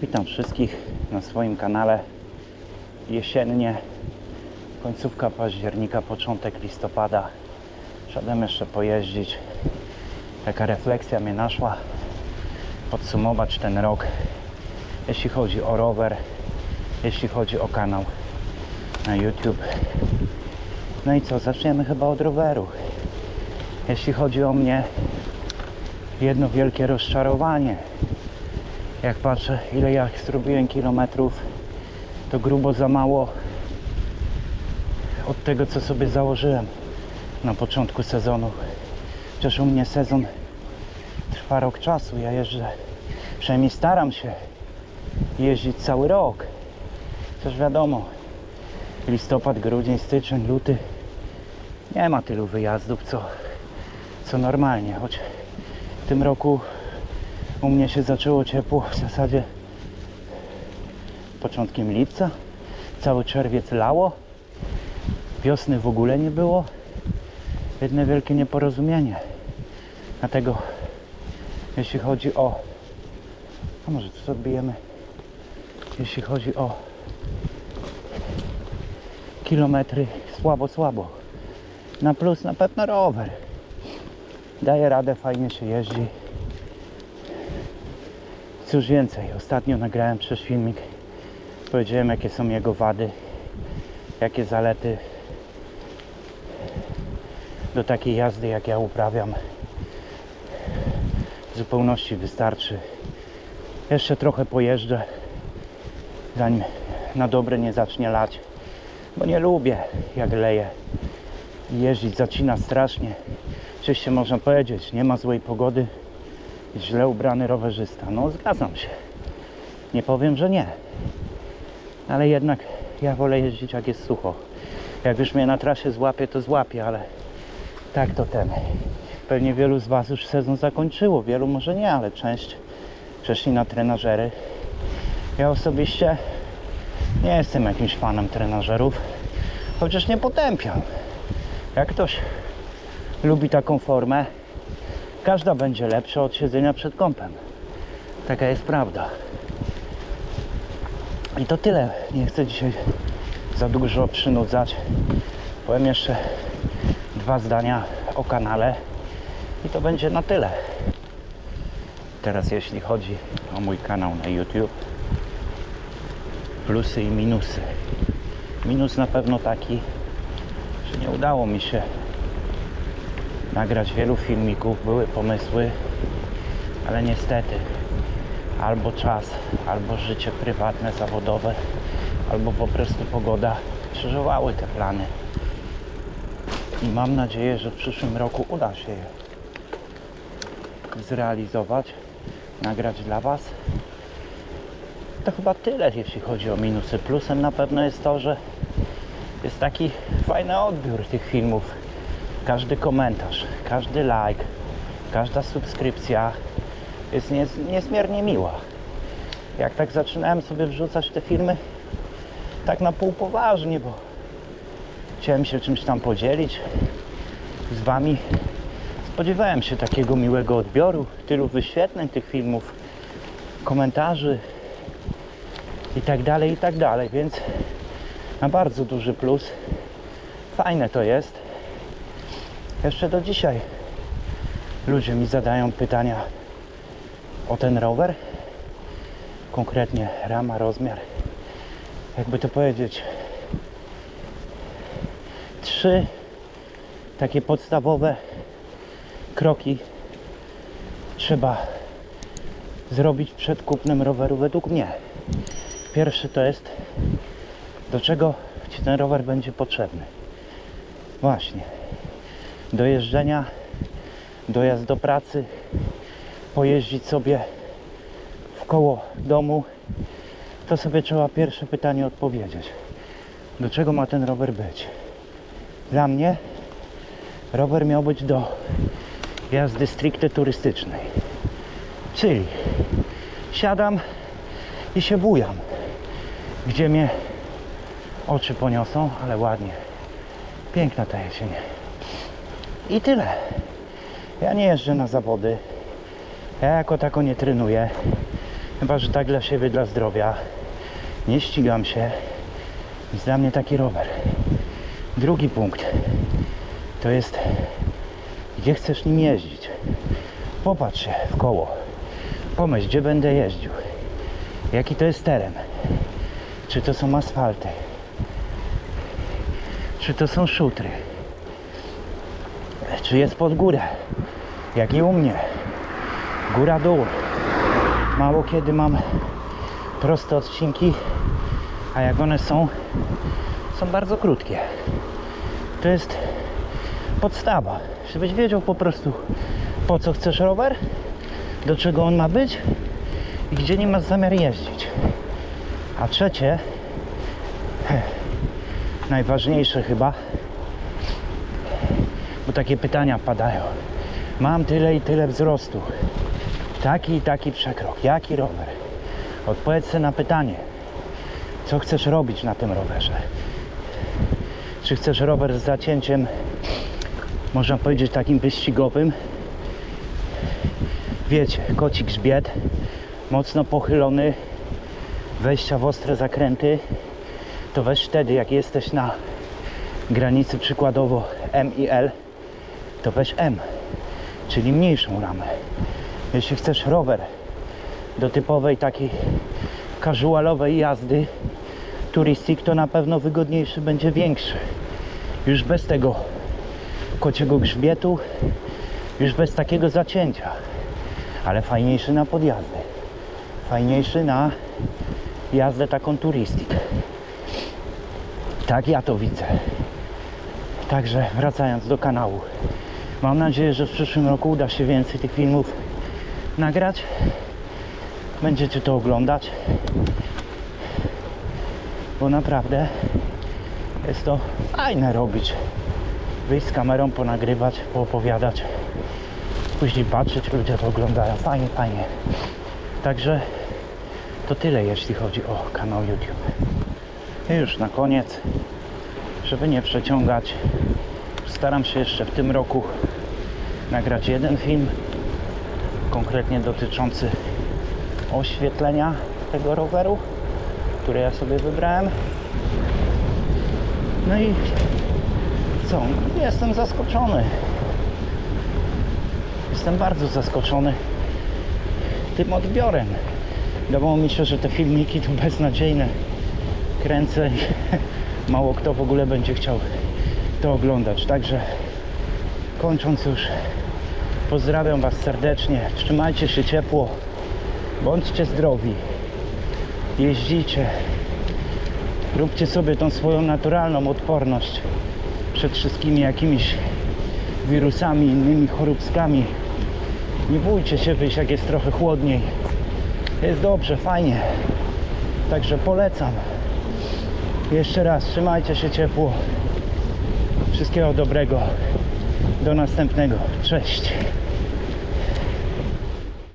Witam wszystkich na swoim kanale. Jesiennie, końcówka października, początek listopada. Szedłem jeszcze pojeździć. Taka refleksja mnie naszła. Podsumować ten rok, jeśli chodzi o rower, jeśli chodzi o kanał na YouTube. No i co, zaczniemy chyba od roweru. Jeśli chodzi o mnie, jedno wielkie rozczarowanie. Jak patrzę, ile ja zrobiłem kilometrów, to grubo za mało od tego, co sobie założyłem na początku sezonu. Przecież u mnie sezon trwa rok czasu. Ja jeżdżę, przynajmniej staram się jeździć cały rok. Przecież wiadomo, listopad, grudzień, styczeń, luty nie ma tylu wyjazdów, co normalnie. Choć w tym roku u mnie się zaczęło ciepło w zasadzie początkiem lipca. Cały czerwiec lało. Wiosny w ogóle nie było. Jedno wielkie nieporozumienie. Dlatego jeśli chodzi o... A może tu odbijemy. Jeśli chodzi o kilometry, słabo. Na plus na pewno rower. Daje radę, fajnie się jeździ. Cóż więcej, ostatnio nagrałem przecież filmik. Powiedziałem, jakie są jego wady, jakie zalety do takiej jazdy, jak ja uprawiam. W zupełności wystarczy. Jeszcze trochę pojeżdżę, zanim na dobre nie zacznie lać, bo nie lubię, jak leje. Jeździć zacina strasznie. Oczywiście można powiedzieć, nie ma złej pogody, źle ubrany rowerzysta. No zgadzam się. Nie powiem, że nie. Ale jednak ja wolę jeździć, jak jest sucho. Jak już mnie na trasie złapie, to złapie, ale tak to ten. Pewnie wielu z Was już sezon zakończyło. Wielu może nie, ale część przeszli na trenażery. Ja osobiście nie jestem jakimś fanem trenażerów. Chociaż nie potępiam. Jak ktoś lubi taką formę, każda będzie lepsza od siedzenia przed kąpem. Taka jest prawda. I to tyle. Nie chcę dzisiaj za dużo przynudzać. Powiem jeszcze 2 zdania o kanale i to będzie na tyle. Teraz jeśli chodzi o mój kanał na YouTube, plusy i minusy. Minus na pewno taki, że nie udało mi się nagrać wielu filmików. Były pomysły, ale niestety albo czas, albo życie prywatne, zawodowe, albo po prostu pogoda krzyżowały te plany. I mam nadzieję, że w przyszłym roku uda się je zrealizować, nagrać dla Was. To chyba tyle, jeśli chodzi o minusy. Plusem na pewno jest to, że jest taki fajny odbiór tych filmów. Każdy komentarz, każdy like, każda subskrypcja jest niezmiernie miła. Jak tak zaczynałem sobie wrzucać te filmy, tak na pół poważnie, bo chciałem się czymś tam podzielić z Wami. Spodziewałem się takiego miłego odbioru, tylu wyświetleń tych filmów, komentarzy i tak dalej, więc na bardzo duży plus. Fajne to jest. Jeszcze do dzisiaj ludzie mi zadają pytania o ten rower, konkretnie rama, rozmiar, jakby to powiedzieć, 3 takie podstawowe kroki trzeba zrobić przed kupnem roweru według mnie. Pierwszy to jest, do czego Ci ten rower będzie potrzebny. Właśnie do jeżdżenia, dojazd do pracy, pojeździć sobie w koło domu. To sobie trzeba pierwsze pytanie odpowiedzieć. Do czego ma ten rower być? Dla mnie rower miał być do jazdy stricte turystycznej. Czyli siadam i się bujam, gdzie mnie oczy poniosą, ale ładnie. Piękna ta jesień. I tyle. Ja nie jeżdżę na zawody. Ja jako tako nie trenuję. Chyba że tak dla siebie, dla zdrowia. Nie ścigam się. Jest dla mnie taki rower. Drugi punkt to jest, gdzie chcesz nim jeździć. Popatrz się w koło. Pomyśl, gdzie będę jeździł. Jaki to jest teren. Czy to są asfalty. Czy to są szutry. Czy jest pod górę. Jak i u mnie. Góra, dół. Mało kiedy mam proste odcinki, a jak one są bardzo krótkie. To jest podstawa, żebyś wiedział po prostu, po co chcesz rower, do czego on ma być i gdzie nie masz zamiar jeździć. A trzecie, najważniejsze chyba, bo takie pytania padają. Mam tyle i tyle wzrostu, taki i taki przekrok, jaki rower? Odpowiedz sobie na pytanie, co chcesz robić na tym rowerze. Czy chcesz rower z zacięciem, można powiedzieć takim wyścigowym? Wiecie, koci grzbiet, mocno pochylony, wejścia w ostre zakręty, to weź wtedy, jak jesteś na granicy przykładowo M i L, to weź M, czyli mniejszą ramę. Jeśli chcesz rower do typowej takiej casualowej jazdy, turistik, to na pewno wygodniejszy będzie większy. Już bez tego kociego grzbietu, już bez takiego zacięcia, ale fajniejszy na podjazdy, fajniejszy na jazdę taką turistik. Tak ja to widzę. Także wracając do kanału, mam nadzieję, że w przyszłym roku uda się więcej tych filmów nagrać. Będziecie to oglądać, bo naprawdę jest to fajne robić. Wyjść z kamerą, ponagrywać, poopowiadać, później patrzeć, ludzie to oglądają. Fajnie, fajnie. Także to tyle, jeśli chodzi o kanał YouTube. I już na koniec, żeby nie przeciągać, staram się jeszcze w tym roku nagrać jeden film, konkretnie dotyczący oświetlenia tego roweru, który ja sobie wybrałem. No i co? Jestem zaskoczony. Jestem bardzo zaskoczony tym odbiorem. Wydawało mi się, że te filmiki to beznadziejne. Kręcę i mało kto w ogóle będzie chciał to oglądać. Także kończąc już, pozdrawiam Was serdecznie. Trzymajcie się ciepło. Bądźcie zdrowi. Jeździcie. Róbcie sobie tą swoją naturalną odporność przed wszystkimi jakimiś wirusami, innymi choróbkami. Nie bójcie się wyjść, jak jest trochę chłodniej. Jest dobrze, fajnie. Także polecam. Jeszcze raz, trzymajcie się ciepło. Wszystkiego dobrego. Do następnego. Cześć.